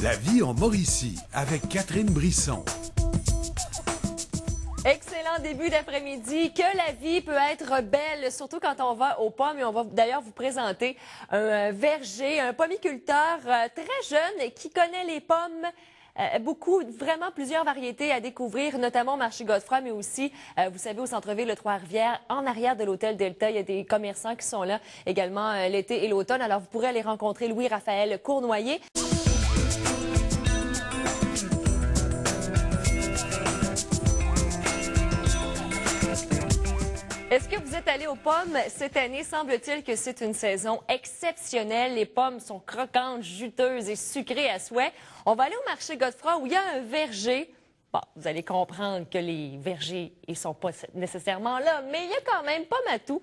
La vie en Mauricie avec Catherine Brisson. Excellent début d'après-midi. Que la vie peut être belle, surtout quand on va aux pommes. Et on va d'ailleurs vous présenter un verger, un pommiculteur très jeune qui connaît les pommes. Vraiment plusieurs variétés à découvrir, notamment au marché Godefroy, mais aussi, vous savez, au centre-ville de Trois-Rivières, en arrière de l'hôtel Delta. Il y a des commerçants qui sont là également l'été et l'automne. Alors, vous pourrez aller rencontrer Louis-Raphaël Cournoyer. Est-ce que vous êtes allé aux pommes cette année? Semble-t-il que c'est une saison exceptionnelle. Les pommes sont croquantes, juteuses et sucrées à souhait. On va aller au marché Godefroy où il y a un verger. Bon, vous allez comprendre que les vergers, ils sont pas nécessairement là, mais il y a quand même Pommatou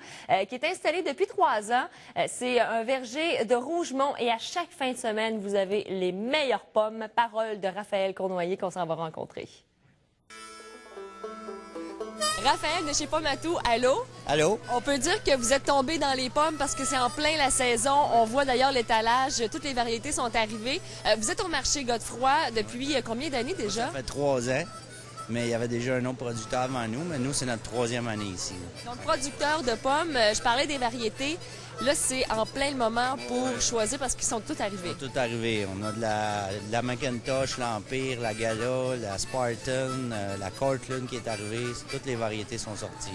qui est installé depuis 3 ans. C'est un verger de Rougemont et à chaque fin de semaine, vous avez les meilleures pommes. Parole de Raphaël Cournoyer qu'on s'en va rencontrer. Raphaël de chez Pommatou, allô? Allô? On peut dire que vous êtes tombé dans les pommes parce que c'est en plein la saison. On voit d'ailleurs l'étalage, toutes les variétés sont arrivées. Vous êtes au marché Godefroy depuis combien d'années déjà? Ça fait 3 ans, mais il y avait déjà un autre producteur avant nous, mais nous, c'est notre 3e année ici. Donc, producteur de pommes, je parlais des variétés. Là, c'est en plein le moment pour choisir parce qu'ils sont tous arrivés. Tout arrivé. On a de la Macintosh, l'Empire, la Gala, la Spartan, la Cortland qui est arrivée. Toutes les variétés sont sorties.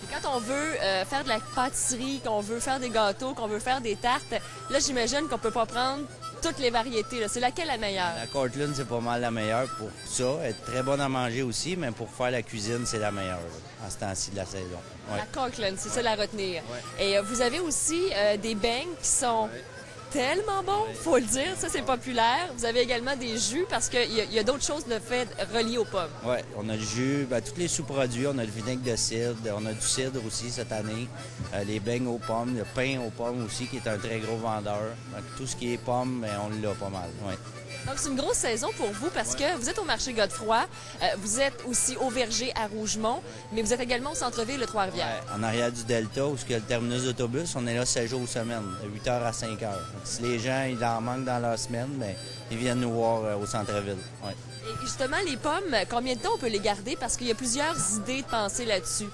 Et quand on veut faire de la pâtisserie, qu'on veut faire des gâteaux, qu'on veut faire des tartes, là, j'imagine qu'on peut pas prendre toutes les variétés. C'est laquelle la meilleure? La Cortland, c'est pas mal la meilleure pour ça. Elle est très bonne à manger aussi, mais pour faire la cuisine, c'est la meilleure à ce temps-ci de la saison. Ouais. La Cortland, c'est ça la retenir. Ouais. Et vous avez aussi des beignes qui sont tellement bons, faut le dire. Ça, c'est populaire. Vous avez également des jus parce qu'il y a d'autres choses de fait reliées aux pommes. Oui, on a le jus, tous les sous-produits. On a le vinaigre de cidre, on a du cidre aussi cette année, les beignes aux pommes, le pain aux pommes aussi qui est un très gros vendeur. Donc, tout ce qui est pommes, on l'a pas mal. Ouais. Donc, c'est une grosse saison pour vous parce que vous êtes au marché Godefroy, vous êtes aussi au verger à Rougemont, mais vous êtes également au centre-ville de Trois-Rivières. Ouais, en arrière du Delta, où il y a le terminus d'autobus, on est là 7 jours semaine, de 8h à 5h. Donc, si les gens ils en manquent dans leur semaine, bien, ils viennent nous voir au centre-ville. Ouais. Et justement, les pommes, combien de temps on peut les garder? Parce qu'il y a plusieurs idées de pensée là-dessus.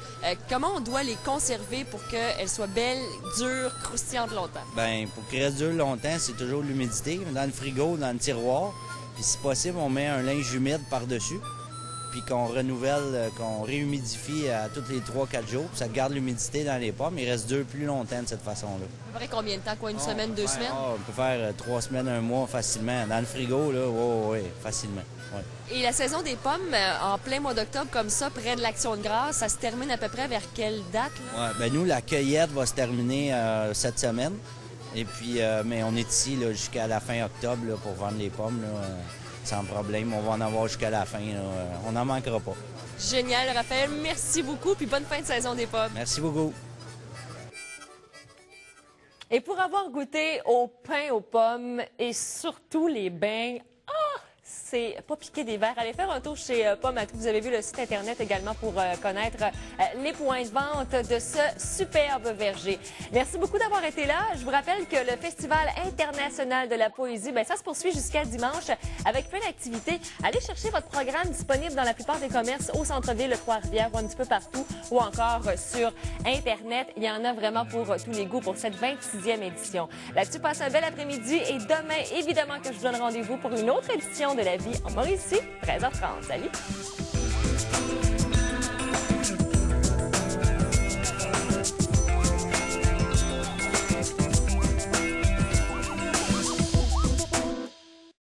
Comment on doit les conserver pour qu'elles soient belles, dures, croustillantes longtemps? Bien, pour qu'elles restent dures longtemps, c'est toujours l'humidité. Dans le frigo, dans le tiroir. Puis si possible, on met un linge humide par-dessus. Puis qu'on renouvelle, qu'on réhumidifie à tous les 3-4 jours. Puis ça garde l'humidité dans les pommes. Ils restent durs plus longtemps de cette façon-là. À peu près combien de temps? Quoi, une semaine, 2 semaines? On peut faire 3 semaines, 1 mois facilement. Dans le frigo, là, oui, facilement. Ouais. Et la saison des pommes, en plein mois d'octobre, comme ça, près de l'Action de grâce, ça se termine à peu près vers quelle date? Ouais, ben nous, la cueillette va se terminer cette semaine. Et puis, mais on est ici jusqu'à la fin octobre là, pour vendre les pommes. Là, sans problème, on va en avoir jusqu'à la fin. Là. On n'en manquera pas. Génial, Raphaël. Merci beaucoup, puis bonne fin de saison des pommes. Merci beaucoup. Et pour avoir goûté au pain aux pommes et surtout les beignes, c'est pas piquer des verres. Allez faire un tour chez Pommatou. Vous avez vu le site Internet également pour connaître les points de vente de ce superbe verger. Merci beaucoup d'avoir été là. Je vous rappelle que le Festival international de la poésie, ça se poursuit jusqu'à dimanche avec plein d'activités. Allez chercher votre programme disponible dans la plupart des commerces au centre-ville de Trois-Rivières ou un petit peu partout ou encore sur Internet. Il y en a vraiment pour tous les goûts pour cette 26e édition. Là-dessus, passez un bel après-midi et demain, évidemment, que je vous donne rendez-vous pour une autre édition de La Vie en Mauricie, 13h30. Salut!